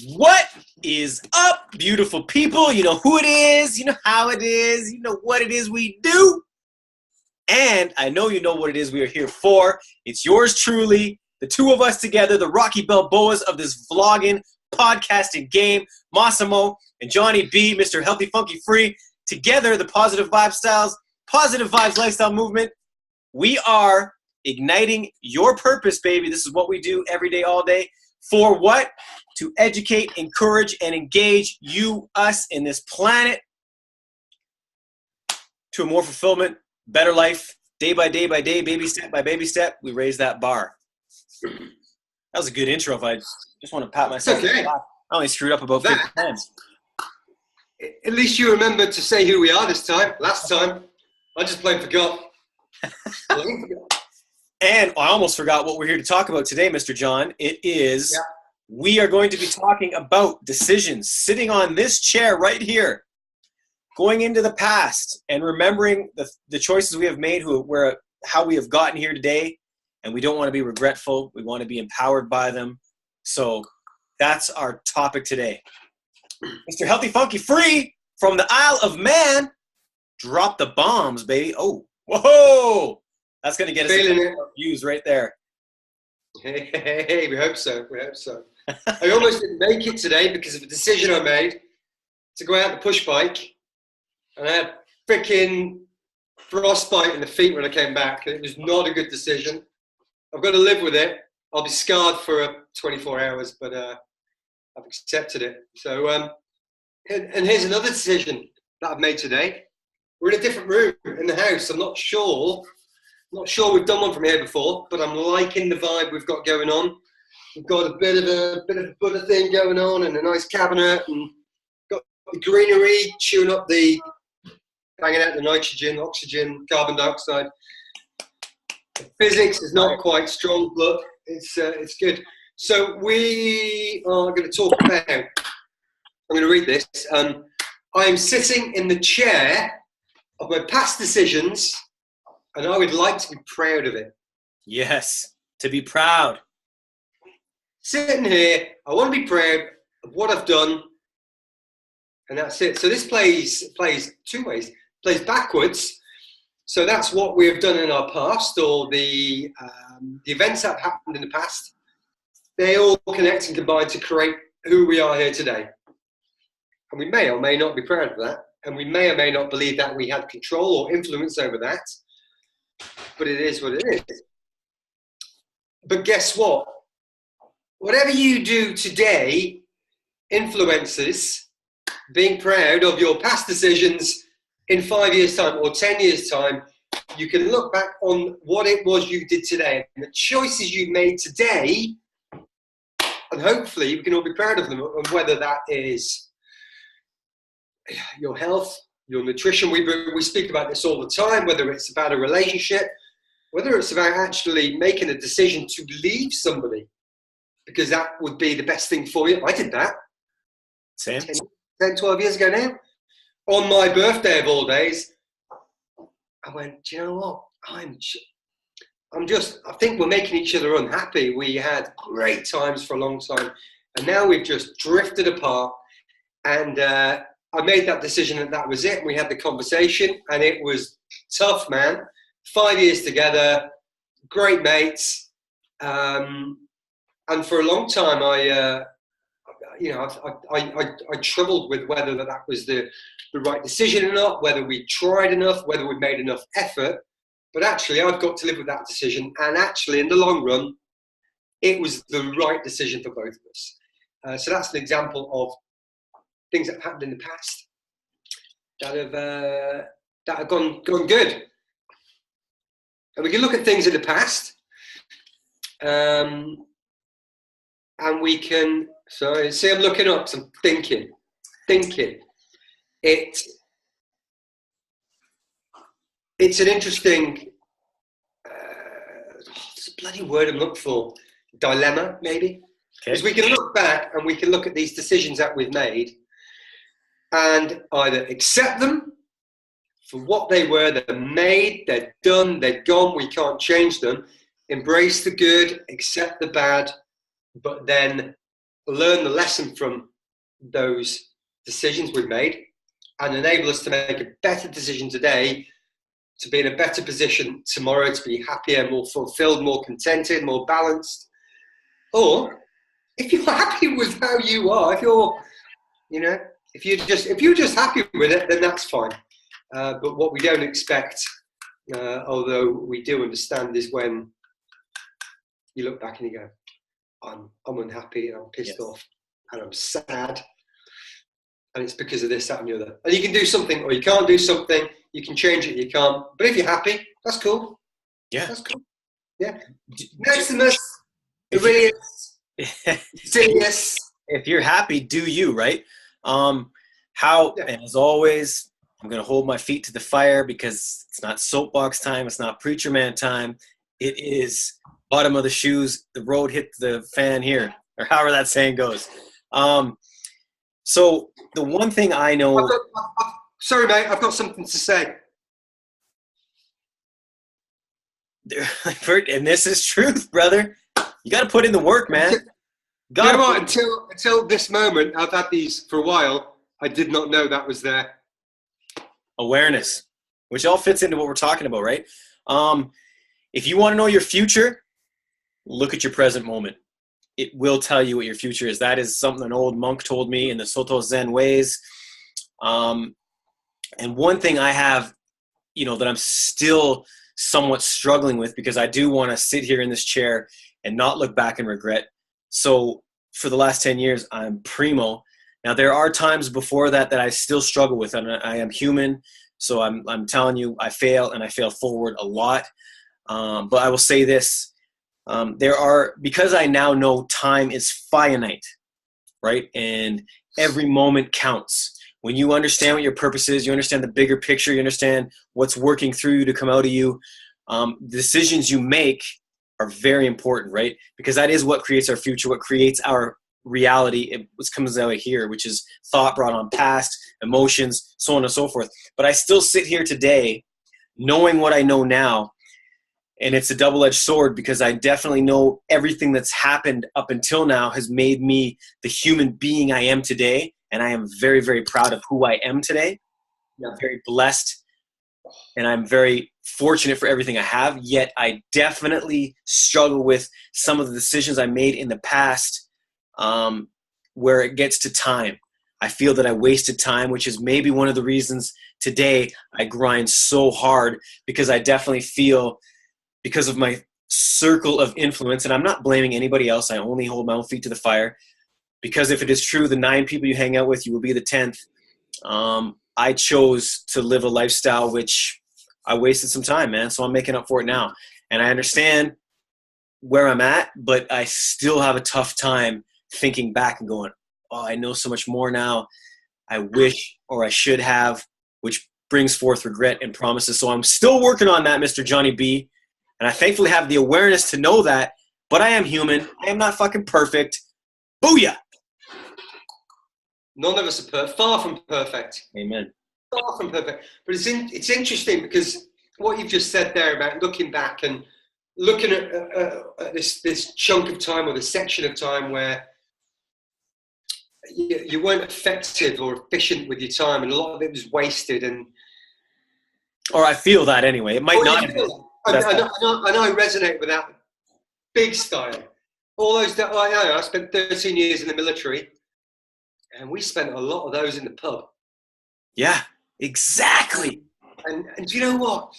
What is up, beautiful people? You know who it is, you know how it is, you know what it is we do. And I know you know what it is we are here for. It's yours truly, the two of us together, the Rocky Balboas of this vlogging, podcasting game, Massimo and Johnny B, Mr. Healthy Funky Free, together, the Positive Vibes Lifestyle Movement. We are igniting your purpose, baby. This is what we do every day, all day. For what? To educate, encourage, and engage you, us, in this planet to a more fulfillment, better life, day by day by day, baby step by baby step. We raise that bar. That was a good intro. If I just want to pat myself on the back. I only screwed up about 50 times. At least you remembered to say who we are this time. Last time, I just plain forgot. And I almost forgot what we're here to talk about today, Mr. John. It is, we are going to be talking about decisions, sitting on this chair right here, going into the past and remembering the choices we have made, how we have gotten here today. And we don't want to be regretful. We want to be empowered by them. So that's our topic today. Mr. Healthy Funky Free from the Isle of Man. Drop the bombs, baby. Oh, whoa. That's going to get us views right there. Hey, we hope so. We hope so. I almost didn't make it today because of a decision I made to go out the push bike. And I had freaking frostbite in the feet when I came back. It was not a good decision. I've got to live with it. I'll be scarred for 24 hours, but I've accepted it. So, and here's another decision that I've made today. We're in a different room in the house. I'm not sure we've done one from here before, but I'm liking the vibe we've got going on. We've got a bit of a Buddha thing going on and a nice cabinet and got the greenery, banging out the nitrogen, oxygen, carbon dioxide. The physics is not quite strong, but it's good. So we are going to talk about, I'm going to read this. I am sitting in the chair of my past decisions, and I would like to be proud of it. Yes, to be proud. Sitting here, I want to be proud of what I've done, and that's it. So this plays two ways. It plays backwards. So that's what we have done in our past, or the events that have happened in the past. They all connect and combine to create who we are here today. And we may or may not be proud of that, and we may or may not believe that we had control or influence over that. But it is what it is. But guess what? Whatever you do today influences being proud of your past decisions in 5 years' time or 10 years' time. You can look back on what it was you did today and the choices you made today, and hopefully we can all be proud of them, and whether that is your health, your nutrition. We speak about this all the time, whether it's about a relationship, whether it's about actually making a decision to leave somebody, because that would be the best thing for you. I did that. Same. 10, 12 years ago now. On my birthday of all days, I went, do you know what? I think we're making each other unhappy. We had great times for a long time, and now we've just drifted apart. And I made that decision, and that was it. We had the conversation, and it was tough, man. 5 years together, great mates. And for a long time, I troubled with whether that was the right decision or not, whether we tried enough, whether we made enough effort. But actually, I've got to live with that decision. And actually, in the long run, it was the right decision for both of us. So that's an example of things that have happened in the past that have gone good. And we can look at things in the past, and we can. So see, I'm looking up. So I'm thinking. It's an interesting. It's a bloody word I'm looking for. Dilemma, maybe. Because we can look back and we can look at these decisions that we've made, and either accept them for what they were. They're made. They're done. They're gone. We can't change them. Embrace the good. Accept the bad. But then learn the lesson from those decisions we've made and enable us to make a better decision today, to be in a better position tomorrow, to be happier, more fulfilled, more contented, more balanced. Or if you're happy with how you are, if you're, you know, if you're just happy with it, then that's fine. But what we don't expect, although we do understand, is when you look back and you go, I'm unhappy and I'm pissed off and I'm sad, and it's because of this, that, and the other. And you can do something, or you can't do something. You can change it, you can't. But if you're happy, that's cool. Yeah, that's cool. Yeah. Maximus Aurelius Sirius. If you're happy, do you, right? And as always, I'm going to hold my feet to the fire, because it's not soapbox time. It's not preacher man time. It is bottom of the shoes. The road hit the fan here, or however that saying goes. So the one thing I know... Sorry, mate, I've got something to say. And this is truth, brother. You got to put in the work, man. You know what? Until this moment, I've had these for a while. I did not know that was there. Awareness, which all fits into what we're talking about, right? If you want to know your future, look at your present moment. It will tell you what your future is. That is something an old monk told me in the Soto Zen ways. And one thing I have, that I'm still somewhat struggling with, because I do want to sit here in this chair and not look back and regret. So for the last 10 years, I'm primo. Now, there are times before that I still struggle with, and I am human. So I'm telling you, I fail, and I fail forward a lot. But I will say this. Because I now know time is finite, right? And every moment counts. When you understand what your purpose is, you understand the bigger picture, you understand what's working through you to come out of you, the decisions you make are very important, right? Because that is what creates our future, what creates our reality, what comes out of here, which is thought brought on past, emotions, so on and so forth. But I still sit here today knowing what I know now. And it's a double-edged sword, because I definitely know everything that's happened up until now has made me the human being I am today. And I am very, very proud of who I am today. I'm very blessed, and I'm very fortunate for everything I have. Yet I definitely struggle with some of the decisions I made in the past, where it gets to time. I feel that I wasted time, which is maybe one of the reasons today I grind so hard, because I definitely feel, because of my circle of influence, and I'm not blaming anybody else, I only hold my own feet to the fire, because if it is true, the 9 people you hang out with, you will be the 10th. I chose to live a lifestyle which I wasted some time, man, so I'm making up for it now. And I understand where I'm at, but I still have a tough time thinking back and going, oh, I know so much more now. I wish, or I should have, which brings forth regret and promises. So I'm still working on that, Mr. Johnny B. And I thankfully have the awareness to know that, but I am human. I am not fucking perfect. Booyah! None of us are far from perfect. Amen. Far from perfect. But it's interesting, because what you've just said there about looking back and looking at this chunk of time, or this section of time where you weren't effective or efficient with your time, and a lot of it was wasted. Or I feel that anyway. It might not have been. And I resonate with that big style. All those that I spent 13 years in the military, and we spent a lot of those in the pub. Yeah, exactly. And do you know what?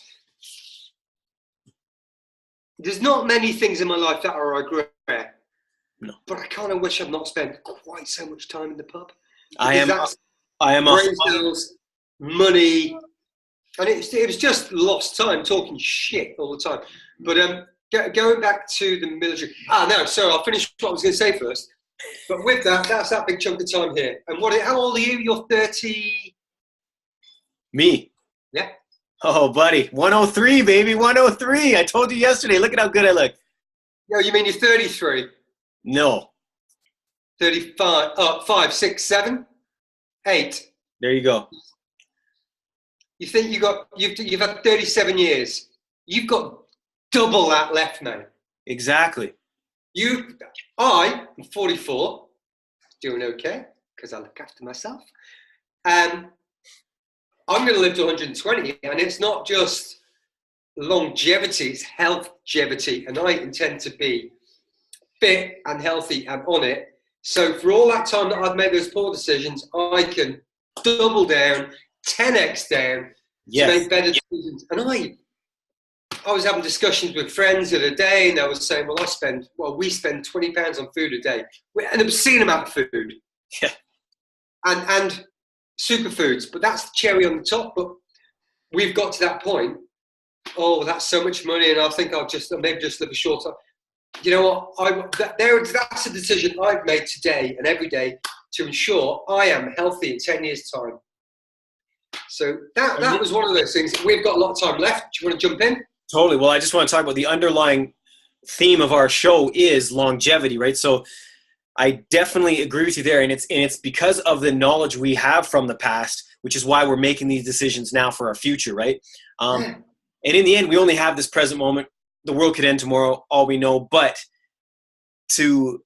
There's not many things in my life that I regret. No. But I kind of wish I'd not spent quite so much time in the pub. I am brain cells, money, and it was just lost time talking shit all the time. But going back to the military. No, sorry, I'll finish what I was going to say first. But with that's that big chunk of time here. And how old are you? You're 30. Me? Yeah. Oh, buddy, 103, baby, 103. I told you yesterday. Look at how good I look. No, you mean you're 33? No. 35. 5, 6, 7, 8. There you go. You think you've had 37 years. You've got double that left, man. Exactly. I'm 44. doing okay because I look after myself. I'm going to live to 120, and it's not just longevity, it's healthgevity, and I intend to be fit and healthy and on it. So for all that time that I've made those poor decisions, I can double down, 10x down to make better decisions. And I was having discussions with friends the other day, and they were saying, we spend £20 on food a day. An obscene amount of food. Yeah. And superfoods, but that's the cherry on the top. But we've got to that point. Oh, that's so much money, and I think I'll maybe just live a short time. You know what? That's a decision I've made today and every day to ensure I am healthy in 10 years' time. So that was one of those things. We've got a lot of time left. Do you want to jump in? Totally. Well, I just want to talk about the underlying theme of our show is longevity, right? So I definitely agree with you there, and it's because of the knowledge we have from the past, which is why we're making these decisions now for our future, right? And in the end, we only have this present moment. The world could end tomorrow, all we know. But to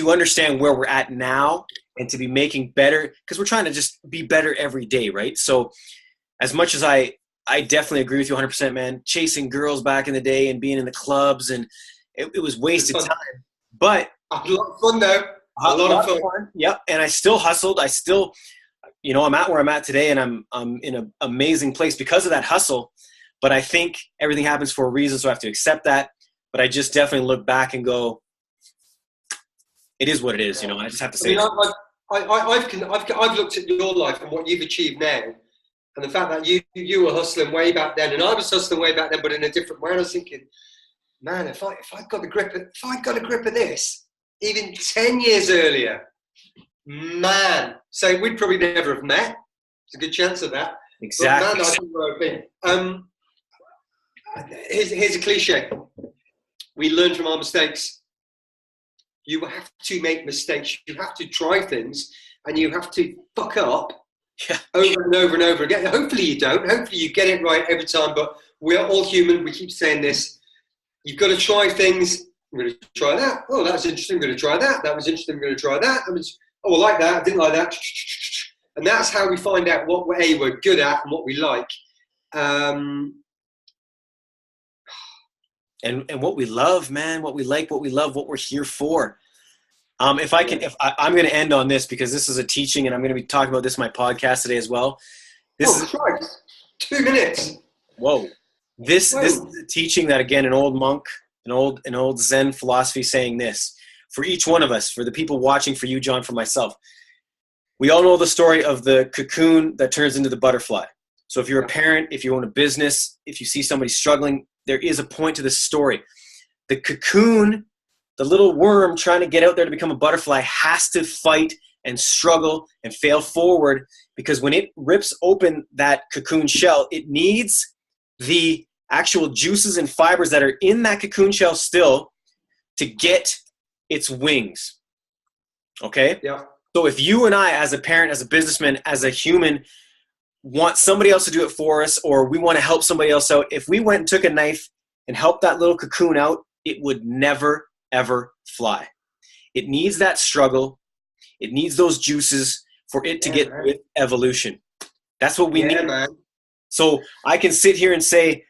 understand where we're at now and to be making better, because we're trying to just be better every day, right? So as much as I definitely agree with you 100%, man. Chasing girls back in the day and being in the clubs, and it was wasted time. But a lot of fun, though. A lot of fun. Yep. And I still hustled. I still, I'm at where I'm at today, and I'm in an amazing place because of that hustle. But I think everything happens for a reason, so I have to accept that. But I just definitely look back and go, it is what it is, and I just have to say. I've looked at your life and what you've achieved now, and the fact that you were hustling way back then, and I was hustling way back then, but in a different way. And I was thinking, man, if I got a grip of this, even 10 years earlier, man, so we'd probably never have met. There's a good chance of that. Exactly. But man, I think where I've been. Here's a cliche. We learn from our mistakes. You have to make mistakes. You have to try things, and you have to fuck up over and over and over again. Hopefully you don't. Hopefully you get it right every time, but we're all human. We keep saying this. You've got to try things. I'm going to try that. Oh, that's interesting. I'm going to try that. That was interesting. I'm going to try that. I like that. I didn't like that. And that's how we find out what we're good at and what we like. And what we love, man, what we like, what we love, what we're here for. I'm going to end on this because this is a teaching, and I'm going to be talking about this in my podcast today as well. Christ. 2 minutes. Whoa. This is a teaching that, again, an old monk, an old Zen philosophy saying this. For each one of us, for the people watching, for you, John, for myself. We all know the story of the cocoon that turns into the butterfly. So if you're a parent, if you own a business, if you see somebody struggling, there is a point to this story. The cocoon, the little worm trying to get out there to become a butterfly, has to fight and struggle and fail forward, because when it rips open that cocoon shell, it needs the actual juices and fibers that are in that cocoon shell still to get its wings. Okay? Yeah. So if you and I, as a parent, as a businessman, as a human, want somebody else to do it for us, or we want to help somebody else out, if we went and took a knife and helped that little cocoon out, it would never, ever fly. It needs that struggle. It needs those juices for it to get with evolution. That's what we need. Man. So I can sit here and say,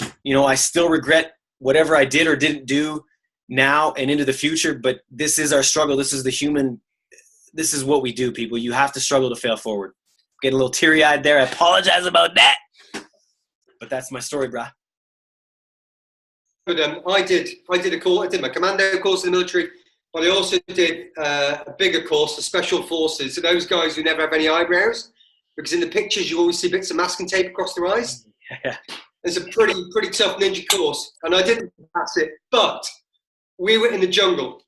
I still regret whatever I did or didn't do now and into the future, but this is our struggle. This is this is what we do, people. You have to struggle to fail forward. Getting a little teary-eyed there. I apologize about that. But that's my story, brah. But I did a course. I did my commando course in the military, but I also did a bigger course, the special forces. So those guys who never have any eyebrows, because in the pictures you always see bits of masking tape across their eyes. Yeah. It's a pretty tough ninja course, and I didn't pass it. But we were in the jungle,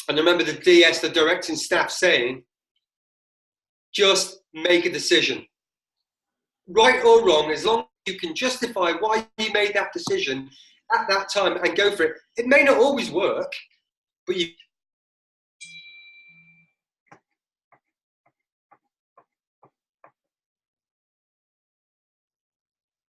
and I remember the DS, the directing staff, saying, just make a decision. Right or wrong, as long as you can justify why you made that decision at that time and go for it. It may not always work, but you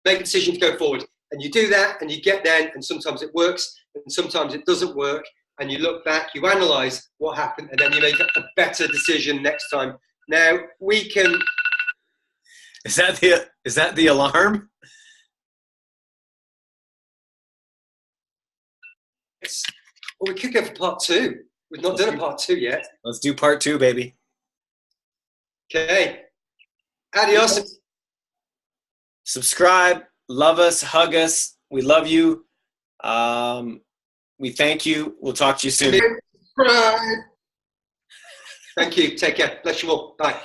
make a decision to go forward. And you do that, and you get there, and sometimes it works, and sometimes it doesn't work. and you look back, you analyze what happened, and then you make a better decision next time. Now we can. Is that the alarm? Well, we could go for part 2. We've not done a part 2 yet. Let's do part 2, baby. Okay. Adios. Subscribe, love us, hug us. We love you. We thank you. We'll talk to you soon. Thank you. Take care. Bless you all. Bye.